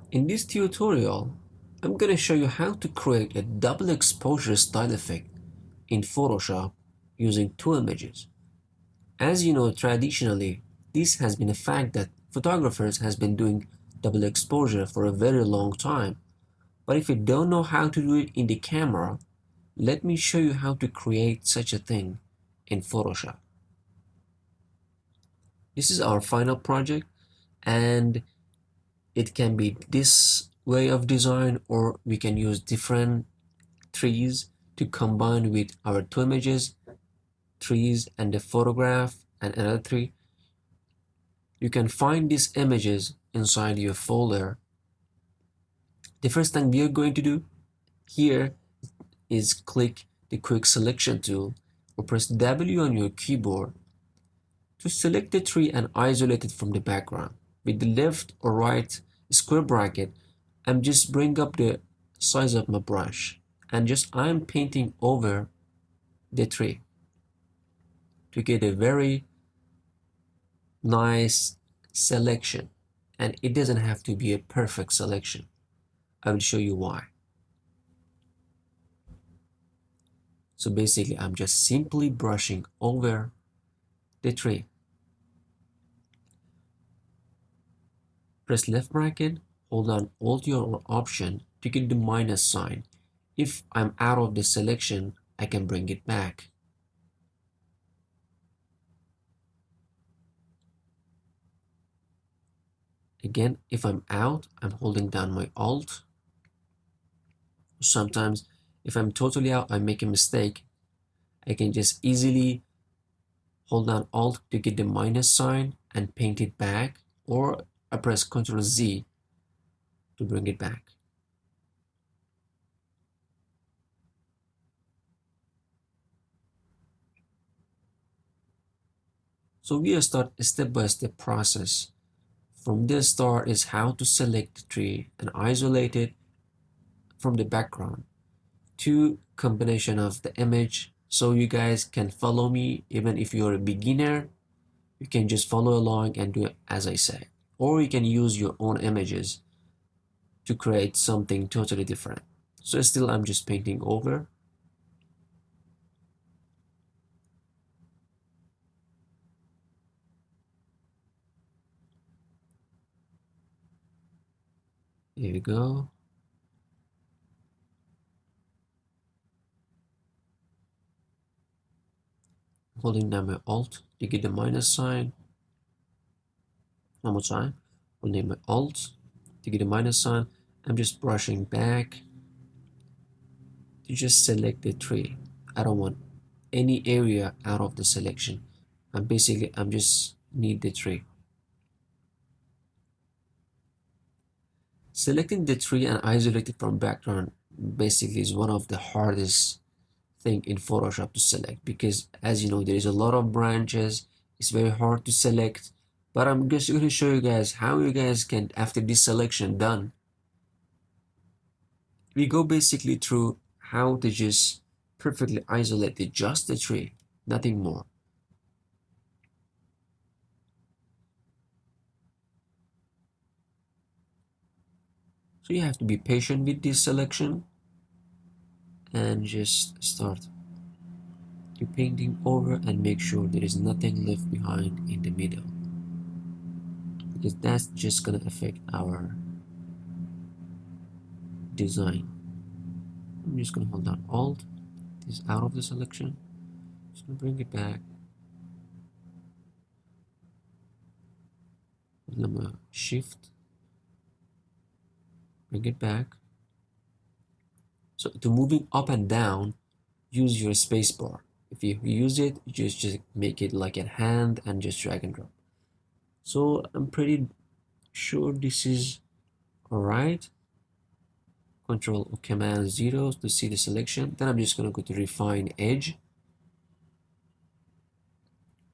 In this tutorial, I'm going to show you how to create a double exposure style effect in Photoshop using two images. As you know, traditionally, this has been a fact that photographers has been doing double exposure for a very long time. But if you don't know how to do it in the camera, let me show you how to create such a thing in Photoshop. This is our final project, and it can be this way of design, or we can use different trees to combine with our two images, trees and a photograph and another tree. You can find these images inside your folder. The first thing we are going to do here is click the quick selection tool or press W on your keyboard to select the tree and isolate it from the background. With the left or right square bracket, I'm just bring up the size of my brush and just I'm painting over the tree to get a very nice selection. And it doesn't have to be a perfect selection. I will show you why. So basically, I'm just simply brushing over the tree. Press left bracket, hold on Alt or Option to get the minus sign. If I'm out of the selection, I can bring it back. Again, if I'm out, I'm holding down my Alt. Sometimes, if I'm totally out, I make a mistake. I can just easily hold down Alt to get the minus sign and paint it back, or I press Ctrl Z to bring it back. So we start a step-by-step process. From the start is how to select the tree and isolate it from the background to combination of the image, so you guys can follow me. Even if you're a beginner, you can just follow along and do it as I say, or you can use your own images to create something totally different. So still I'm just painting over. Here we go. Holding down my Alt to get the minus sign. One more time. Holding my Alt to get a minus sign. I'm just brushing back to just select the tree. I don't want any area out of the selection. I'm just need the tree. Selecting the tree and isolate it from background basically is one of the hardest thing in Photoshop to select, because as you know, there is a lot of branches. It's very hard to select, but I'm just going to show you guys how you guys can, after this selection done, we go basically through how to just perfectly isolate just the tree, nothing more. So you have to be patient with this selection and just start to painting over and make sure there is nothing left behind in the middle, because that's just gonna affect our design. I'm just gonna hold down Alt, this is out of the selection, just gonna bring it back, hold Shift, bring it back. So to moving up and down, use your space bar. If you use it, just make it like a hand and just drag and drop. So I'm pretty sure this is all right. Control or Command 0 to see the selection. Then I'm just gonna go to Refine Edge.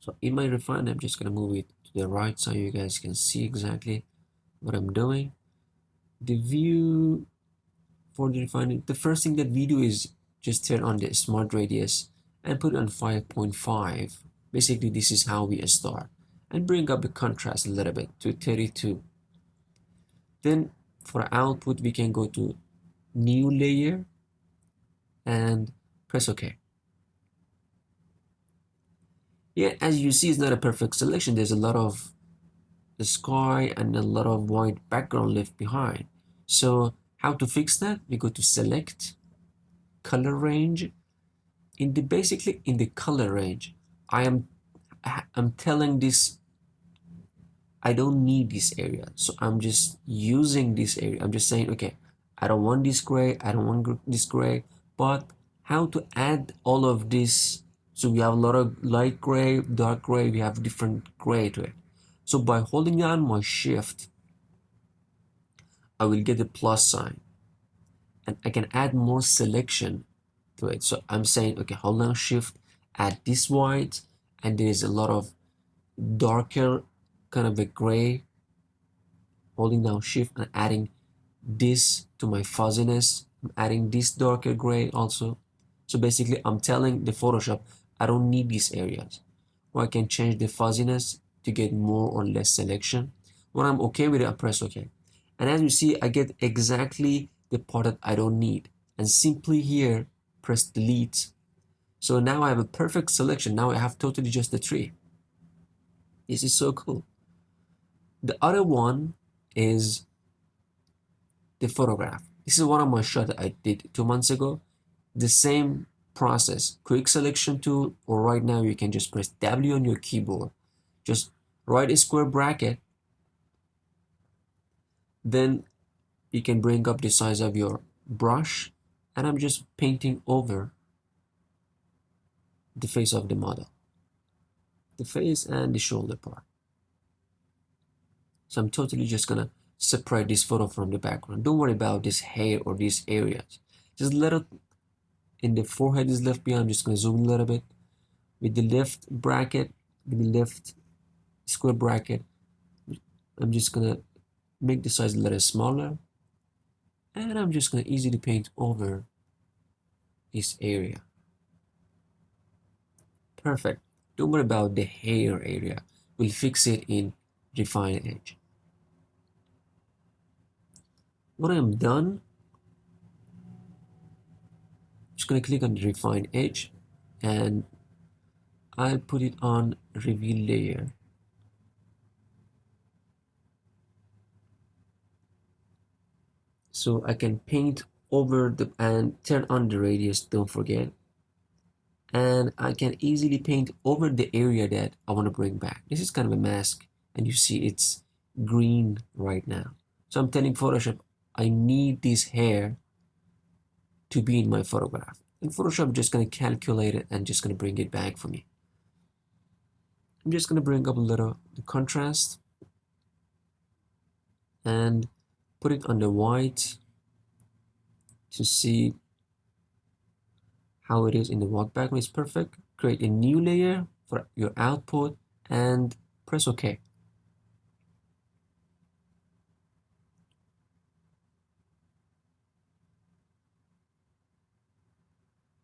So in my refine, I'm just gonna move it to the right so you guys can see exactly what I'm doing. The view for the refining, the first thing that we do is just turn on the smart radius and put it on 5.5. Basically, this is how we start, and bring up the contrast a little bit to 32. Then For output, we can go to new layer and press OK. Yeah, as you see, it's not a perfect selection. There's a lot of the sky and a lot of white background left behind. So how to fix that? We go to select, color range. Basically in the color range, I'm telling this I don't need this area. So I'm just using this area. I'm just saying, okay, I don't want this gray, I don't want this gray, but how to add all of this. So we have a lot of light gray, dark gray, we have different gray to it. So by holding down my shift, I will get a plus sign and I can add more selection to it. So I'm saying, okay, hold down shift, add this white, and there's a lot of darker kind of a gray, holding down shift and adding this to my fuzziness. I'm adding this darker gray also. So basically I'm telling the Photoshop I don't need these areas. Or I can change the fuzziness to get more or less selection. When I'm okay with it, I press OK. And as you see, I get exactly the part that I don't need. And simply here, press delete. So now I have a perfect selection. Now I have totally just the tree. This is so cool. The other one is the photograph. This is one of my shots that I did 2 months ago. The same process, quick selection tool, or right now you can just press W on your keyboard. Just write a square bracket, then you can bring up the size of your brush, and I'm just painting over the face of the model, the face and the shoulder part. So I'm totally just gonna separate this photo from the background. Don't worry about this hair or these areas. Just let it in the forehead is left behind. I'm just gonna zoom in a little bit with the left bracket, with the left square bracket. I'm just gonna make the size a little smaller, and I'm just gonna easily paint over this area. Perfect. Don't worry about the hair area. We'll fix it in Refine Edge. When I'm done, I'm just gonna click on the Refine Edge, and I'll put it on Reveal Layer. So I can paint over and turn on the radius, don't forget. And I can easily paint over the area that I want to bring back. This is kind of a mask, and you see it's green right now. So I'm telling Photoshop, I need this hair to be in my photograph. And Photoshop is just going to calculate it and just going to bring it back for me. I'm just going to bring up a little the contrast and put it on the white to see how it is in the white background. It's perfect. Create a new layer for your output and press OK.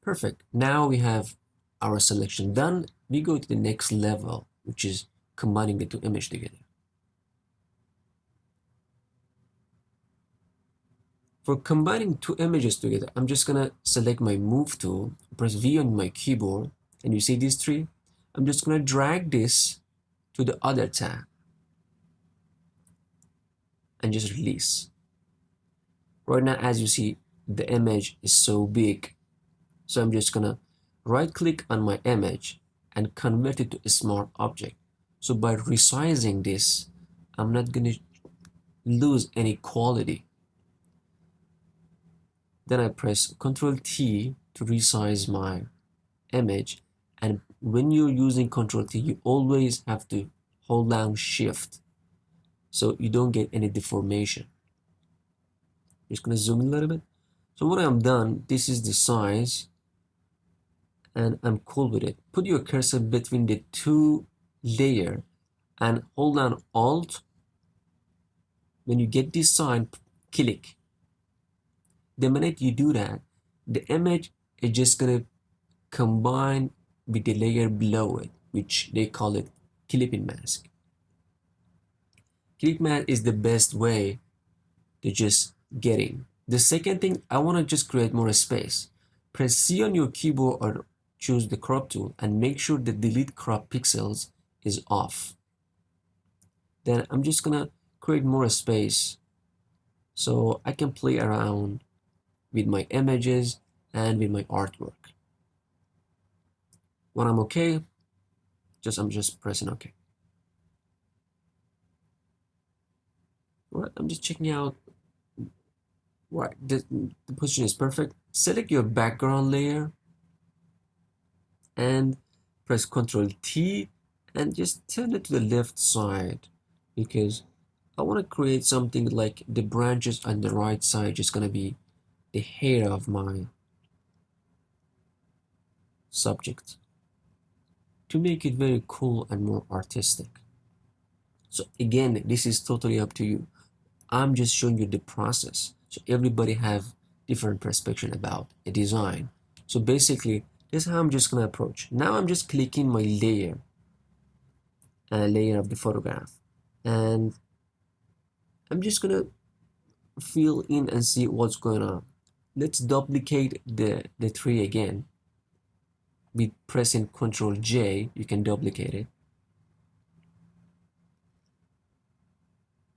Perfect. Now we have our selection done. We go to the next level, which is combining the two images together. For combining two images together, I'm just gonna select my move tool, press V on my keyboard, and you see these three? I'm just gonna drag this to the other tab and just release. Right now, as you see, the image is so big. So I'm just gonna right click on my image and convert it to a smart object. So by resizing this, I'm not gonna lose any quality. Then I press Ctrl T to resize my image. And when you're using Ctrl T, you always have to hold down Shift so you don't get any deformation. I'm just gonna zoom in a little bit. So when I'm done, this is the size and I'm cool with it. Put your cursor between the two layers and hold down Alt. When you get this sign, click. The minute you do that, the image is just gonna combine with the layer below it, which they call it clipping mask. Clip mask is the best way to just get in. The second thing, I want to just create more space. Press C on your keyboard or choose the crop tool and make sure the delete crop pixels is off. Then I'm just gonna create more space so I can play around with my images and with my artwork. When I'm okay, I'm just pressing OK. Right, I'm just checking out. Right, the position is perfect. Select your background layer and press Ctrl T and just turn it to the left side because I want to create something like the branches on the right side just gonna be the hair of my subject to make it very cool and more artistic. So again, this is totally up to you. I'm just showing you the process. So everybody have different perspective about a design. So basically, this is how I'm just gonna approach. Now I'm just clicking my layer of the photograph, and I'm just gonna fill in and see what's going on. Let's duplicate the tree again. With pressing Ctrl J, you can duplicate it.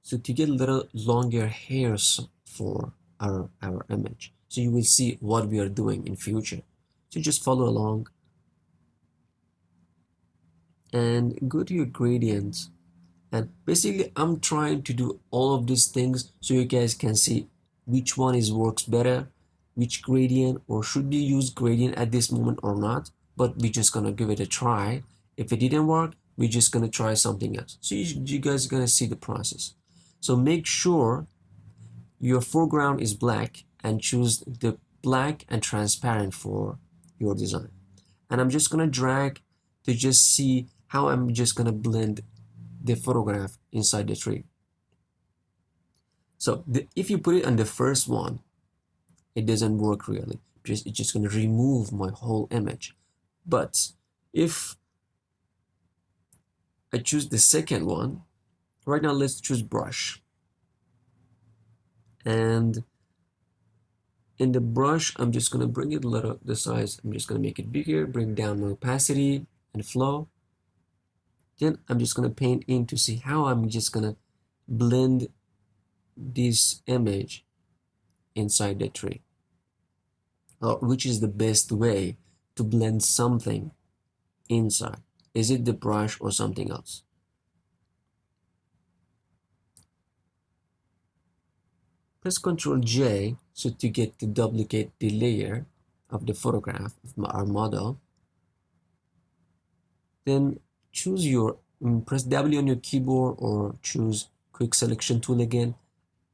So to get a little longer hairs for our image. So you will see what we are doing in future. So just follow along and go to your gradients. And basically I'm trying to do all of these things so you guys can see which one is works better, which gradient, or should we use gradient at this moment or not. But we're just gonna give it a try. If it didn't work, we're just gonna try something else. So you guys are gonna see the process. So make sure your foreground is black and choose the black and transparent for your design. And I'm just gonna drag to just see how I'm just gonna blend the photograph inside the tree. So if you put it on the first one, it doesn't work really because it's just gonna remove my whole image. But if I choose the second one, right now let's choose brush. And in the brush, I'm just gonna bring it a little, the size, I'm just gonna make it bigger, bring down my opacity and flow. Then I'm just gonna paint in to see how I'm just gonna blend this image inside the tree. Or which is the best way to blend something inside? Is it the brush or something else? Press Ctrl J so to get to duplicate the layer of the photograph of our model. Then choose your, press W on your keyboard or choose quick selection tool again.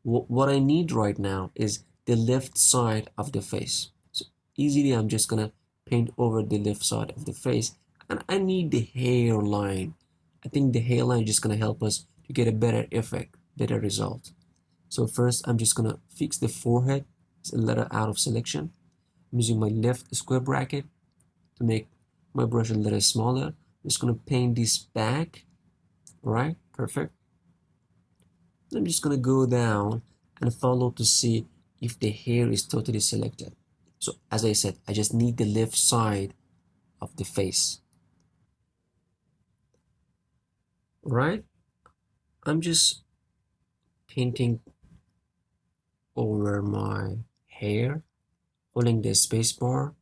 What I need right now is the left side of the face. So easily I'm just gonna paint over the left side of the face, and I need the hairline. I think the hairline is just gonna help us to get a better effect, better result. So first I'm just gonna fix the forehead. It's a little out of selection. I'm using my left square bracket to make my brush a little smaller. I'm just gonna paint this back. All right, perfect. I'm just gonna go down and follow to see if the hair is totally selected. So as I said, I just need the left side of the face. All right, I'm just painting over my hair, holding the space bar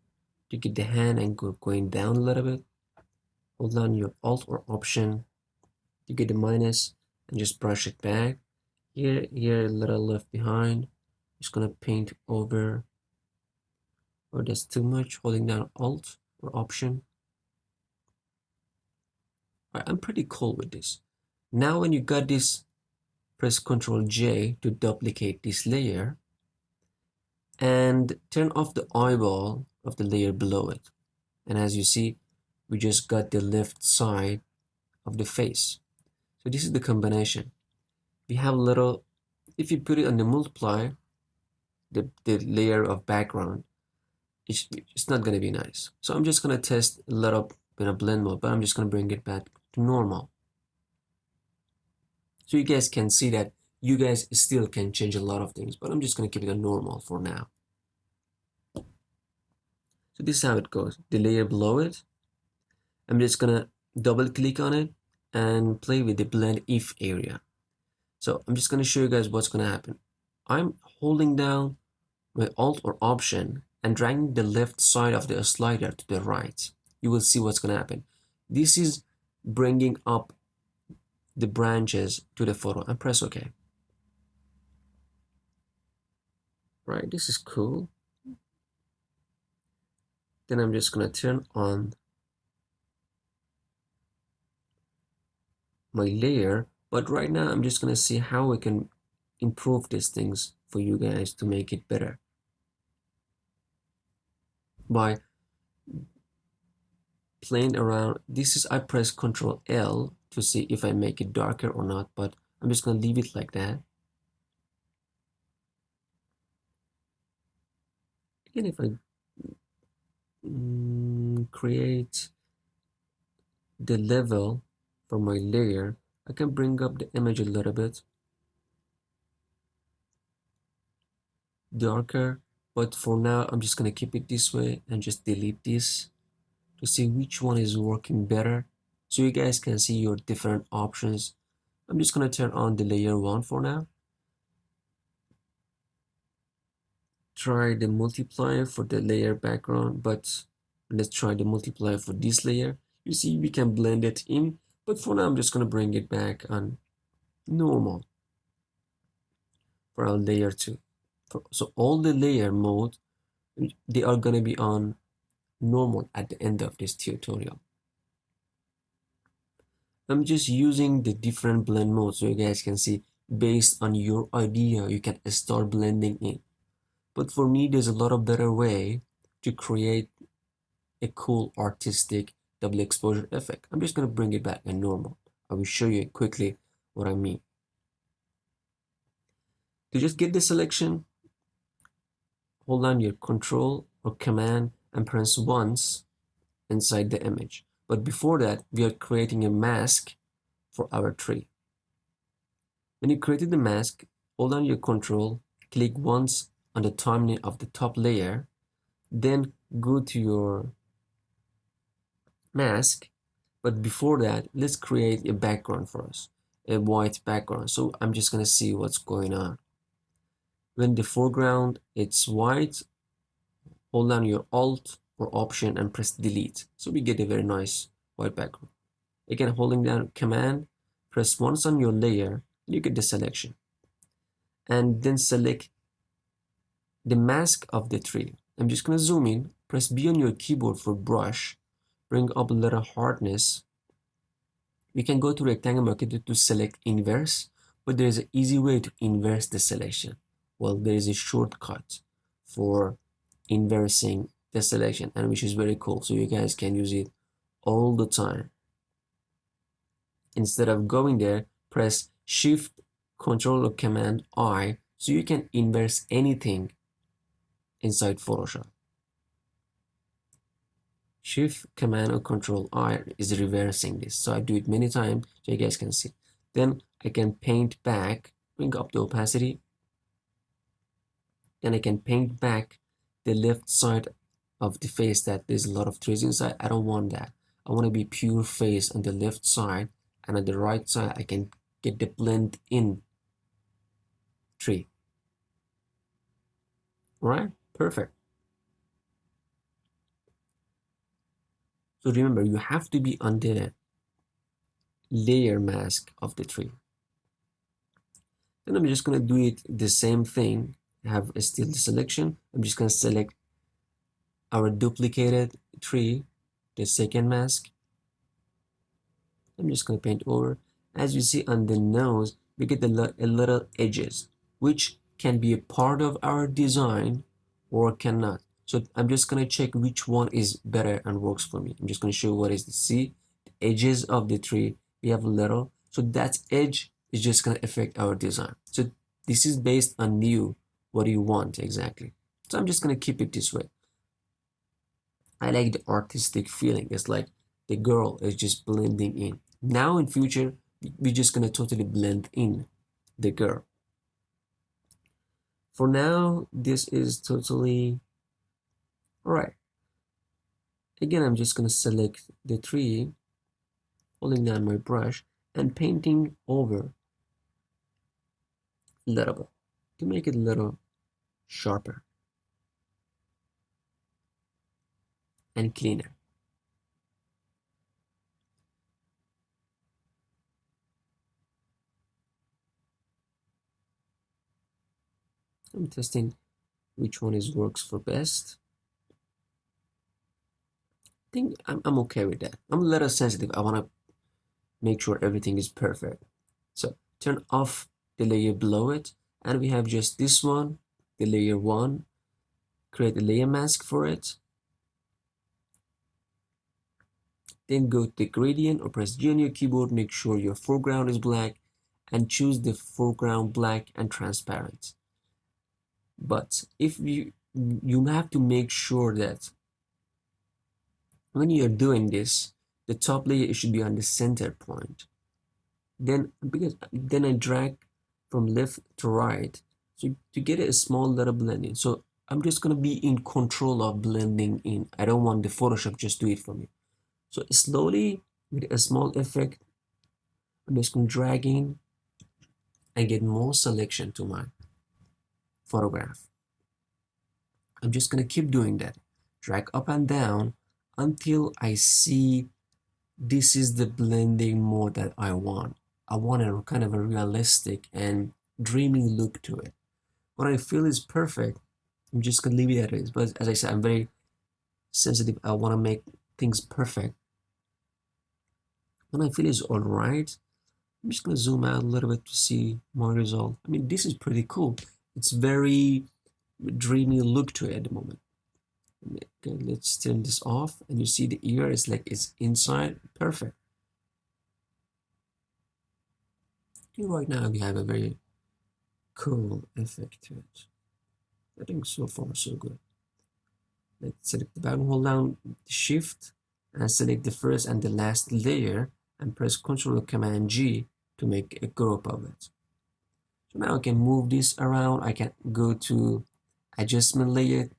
to get the hand and going down a little bit. Hold down your Alt or Option to get the minus and just brush it back. Here a little left behind. Just gonna paint over, or that's too much. Holding down Alt or Option. I'm pretty cool with this. Now when you got this, press Ctrl J to duplicate this layer and turn off the eyeball of the layer below it. And as you see, we just got the left side of the face. So this is the combination. We have a little, if you put it on the multiply, the layer of background, it's not gonna be nice. So I'm just gonna test a little in a blend mode, but I'm just gonna bring it back to normal. So you guys can see that You guys still can change a lot of things, but I'm just gonna keep it a normal for now. So this is how it goes. The layer below it, I'm just gonna double click on it and play with the blend if area. So I'm just gonna show you guys what's gonna happen. I'm holding down my Alt or Option and dragging the left side of the slider to the right. You will see what's gonna happen. This is bringing up the branches to the photo and press OK. Right, this is cool. Then I'm just gonna turn on my layer, but right now I'm just gonna see how we can improve these things for you guys to make it better by playing around. This is, I press Ctrl L to see if I make it darker or not, but I'm just gonna leave it like that. Again, if I create the level for my layer, I can bring up the image a little bit darker, but for now I'm just gonna keep it this way and just delete this to see which one is working better, so you guys can see your different options. I'm just gonna turn on the layer 1 for now. Try the multiplier for the layer background, but let's try the multiplier for this layer. You see, we can blend it in, but for now I'm just gonna bring it back on normal for our layer 2. So all the layer mode, they are gonna be on normal at the end of this tutorial. I'm just using the different blend modes so you guys can see based on your idea you can start blending in. But for me, there's a lot of better way to create a cool artistic double exposure effect. I'm just gonna bring it back in normal. I will show you quickly what I mean. To just get the selection, hold down your Control or Command and press once inside the image. But before that, we are creating a mask for our tree. When you created the mask, hold down your Control, click once on the timeline of the top layer, then go to your mask. But before that, let's create a background for us, a white background. So I'm just gonna see what's going on. When the foreground it's white, hold down your Alt or Option and press Delete. So we get a very nice white background. Again, holding down Command, press once on your layer, and you get the selection. And then select the mask of the tree. I'm just gonna zoom in, press B on your keyboard for brush, bring up a little hardness. We can go to rectangle marquee to select inverse, but there is an easy way to inverse the selection. Well, there is a shortcut for inversing the selection, and which is very cool. So you guys can use it all the time. Instead of going there, press Shift, Control or Command I, so you can inverse anything inside Photoshop. Shift, Command or Control I is reversing this. So I do it many times so you guys can see. Then I can paint back, bring up the opacity. Then I can paint back the left side of the face that there's a lot of trees inside. I don't want that. I want to be pure face on the left side, and on the right side I can get the blend in tree. All right, perfect. So remember, you have to be on the layer mask of the tree. Then I'm just gonna do it the same thing. I have still the selection. I'm just gonna select our duplicated tree, the second mask. I'm just gonna paint over. As you see on the nose, we get a little edges, which can be a part of our design or cannot. So I'm just gonna check which one is better and works for me. I'm just gonna show you what is the see the edges of the tree. We have a little, so that edge is just gonna affect our design. So this is based on you, what do you want exactly. So I'm just gonna keep it this way. I like the artistic feeling. It's like the girl is just blending in. Now in future, we're just gonna totally blend in. the girl. For now, this is totally all right. Again, I'm just going to select the tree, holding down my brush and painting over a little bit to make it a little sharper and cleaner. I'm testing which one is works for best. I think I'm okay with that. I'm a little sensitive. I want to make sure everything is perfect. So turn off the layer below it, and we have just this one, the layer 1. Create a layer mask for it. Then go to the gradient or press G on your keyboard, make sure your foreground is black, and choose the foreground black and transparent. But if you have to make sure that when you're doing this, the top layer should be on the center point. Then I drag from left to right, so to get a small little blending. So I'm just gonna be in control of blending in. I don't want the Photoshop just do it for me. So slowly, with a small effect, I'm just gonna drag in and get more selection to my photograph. I'm just gonna keep doing that. Drag up and down until I see this is the blending mode that I want. I want a kind of a realistic and dreamy look to it. When I feel is perfect, I'm just gonna leave it as it is. But as I said, I'm very sensitive. I want to make things perfect. When I feel is all right, I'm just gonna zoom out a little bit to see my result. I mean, this is pretty cool. It's very dreamy look to it at the moment. Okay, let's turn this off, and you see the ear is like it's inside. Perfect. Okay, right now we have a very cool effect to it. I think so far so good. Let's select the button, hold down Shift, and select the first and the last layer, and press Ctrl or Command G to make a group of it. So now I can move this around. I can go to adjustment layer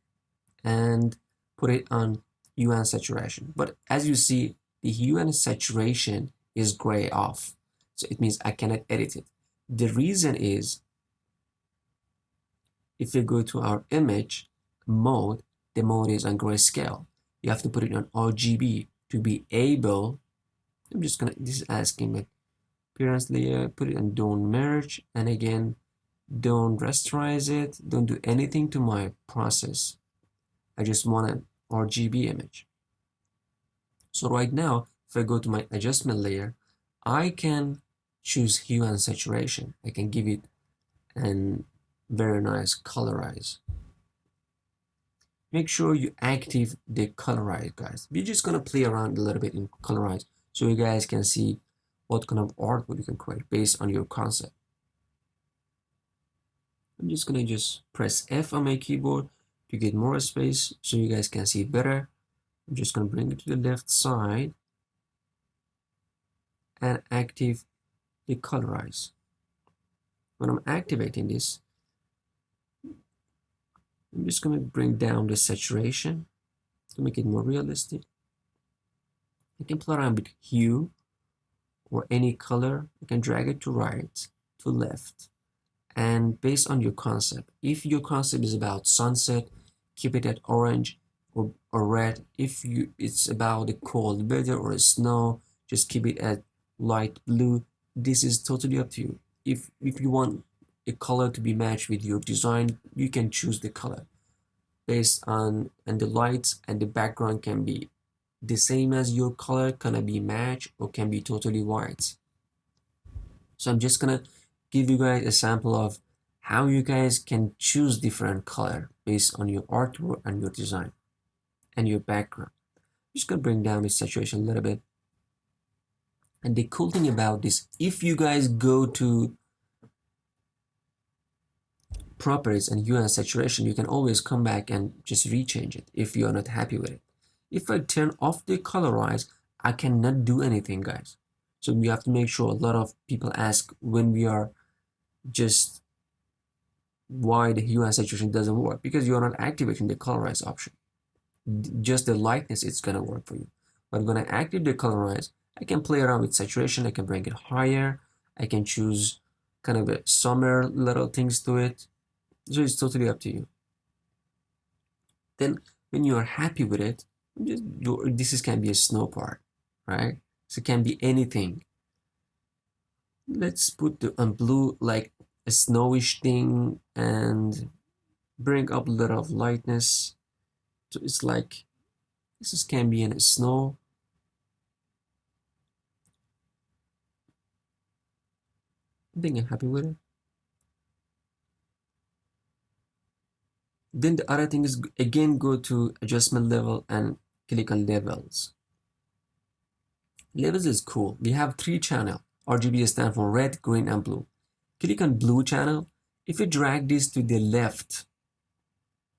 and put it on hue and saturation. But as you see, the hue and saturation is gray off. So it means I cannot edit it. The reason is, if you go to our image mode, the mode is on grayscale. You have to put it on RGB to be able. I'm just gonna, this is asking me appearance layer, put it on don't merge, and again, don't rasterize it, don't do anything to my process. I just want an RGB image. So right now, if I go to my adjustment layer, I can choose hue and saturation. I can give it a very nice colorize. Make sure you active the colorize, guys. We're just gonna play around a little bit in colorize so you guys can see what kind of artwork you can create based on your concept. I'm just gonna press F on my keyboard to get more space so you guys can see it better. I'm just gonna bring it to the left side and active the colorize. When I'm activating this, I'm just gonna bring down the saturation to make it more realistic. You can play around with hue or any color. You can drag it to right, to left. And based on your concept, if your concept is about sunset, keep it at orange or red. If it's about the cold weather or snow, just keep it at light blue. This is totally up to you. If you want a color to be matched with your design, you can choose the color based on, and the lights and the background can be the same as your color, can be matched or can be totally white. So I'm just gonna give you guys a sample of how you guys can choose different color based on your artwork and your design and your background. I'm just gonna bring down the saturation a little bit. And the cool thing about this, if you guys go to properties and hue and saturation, you can always come back and just rechange it if you are not happy with it. If I turn off the colorize, I cannot do anything, guys. So we have to make sure. A lot of people ask when we are just why the hue and saturation doesn't work, because you're not activating the colorize option. Just the lightness, it's gonna work for you. But when I activate the colorize, I can play around with saturation. I can bring it higher. I can choose kind of a summer little things to it. So it's totally up to you. Then when you are happy with it, just this is can be a snow part, right? So it can be anything. Let's put the on blue like a snowish thing and bring up a little of lightness. So it's like this is can be in a snow. I think I'm happy with it. Then the other thing is again go to adjustment level and click on levels. Levels is cool. We have 3 channel. RGB stands for red, green, and blue. Click on blue channel. If you drag this to the left,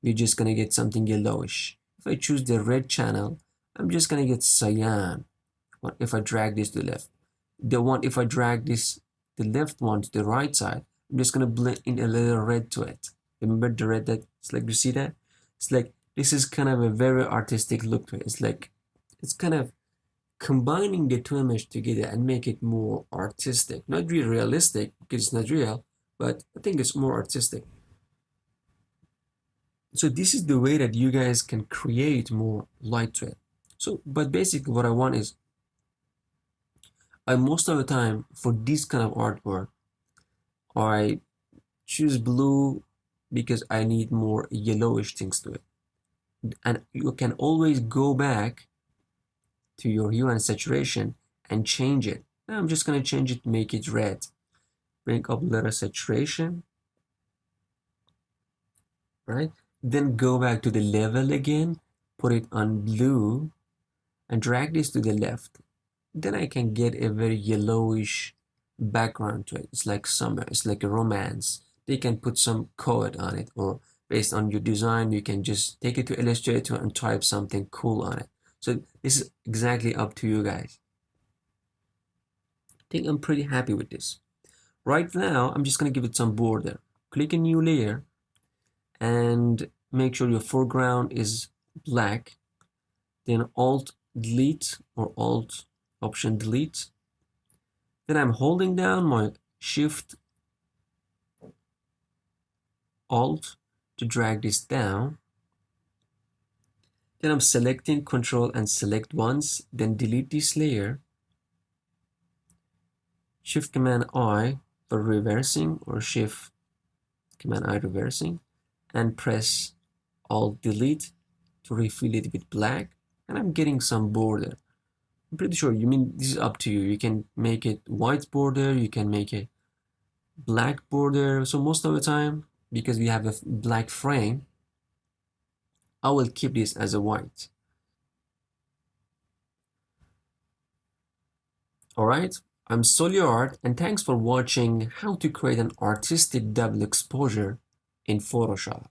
you're just gonna get something yellowish. If I choose the red channel, I'm just gonna get cyan. What if I drag this to the left? The one if I drag this the left one to the right side, I'm just gonna blend in a little red to it. Remember the red that it's like you see that? It's like this is kind of a very artistic look to it. It's like it's kind of combining the two images together and make it more artistic. Not really realistic because it's not real, but I think it's more artistic. So this is the way that you guys can create more light to it. So, but basically what I want is, I most of the time for this kind of artwork, I choose blue because I need more yellowish things to it. And you can always go back to your hue and saturation and change it. Now I'm just gonna change it to make it red. Bring up a little saturation, right? Then go back to the level again, put it on blue, and drag this to the left. Then I can get a very yellowish background to it. It's like summer, it's like a romance. They can put some code on it, or based on your design, you can just take it to Illustrator and type something cool on it. So this is exactly up to you guys. I think I'm pretty happy with this. Right now, I'm just gonna give it some border. Click a new layer and make sure your foreground is black. Then Alt Delete or Alt Option Delete. Then I'm holding down my Shift Alt to drag this down. Then I'm selecting Control and select once, then delete this layer. Shift Command I for reversing, or Shift Command I reversing, and press Alt Delete to refill it with black. And I'm getting some border. I'm pretty sure, you mean this is up to you. You can make it white border, you can make it black border. So most of the time, because we have a black frame, I will keep this as a white. Alright, I'm Soli Art, and thanks for watching how to create an artistic double exposure in Photoshop.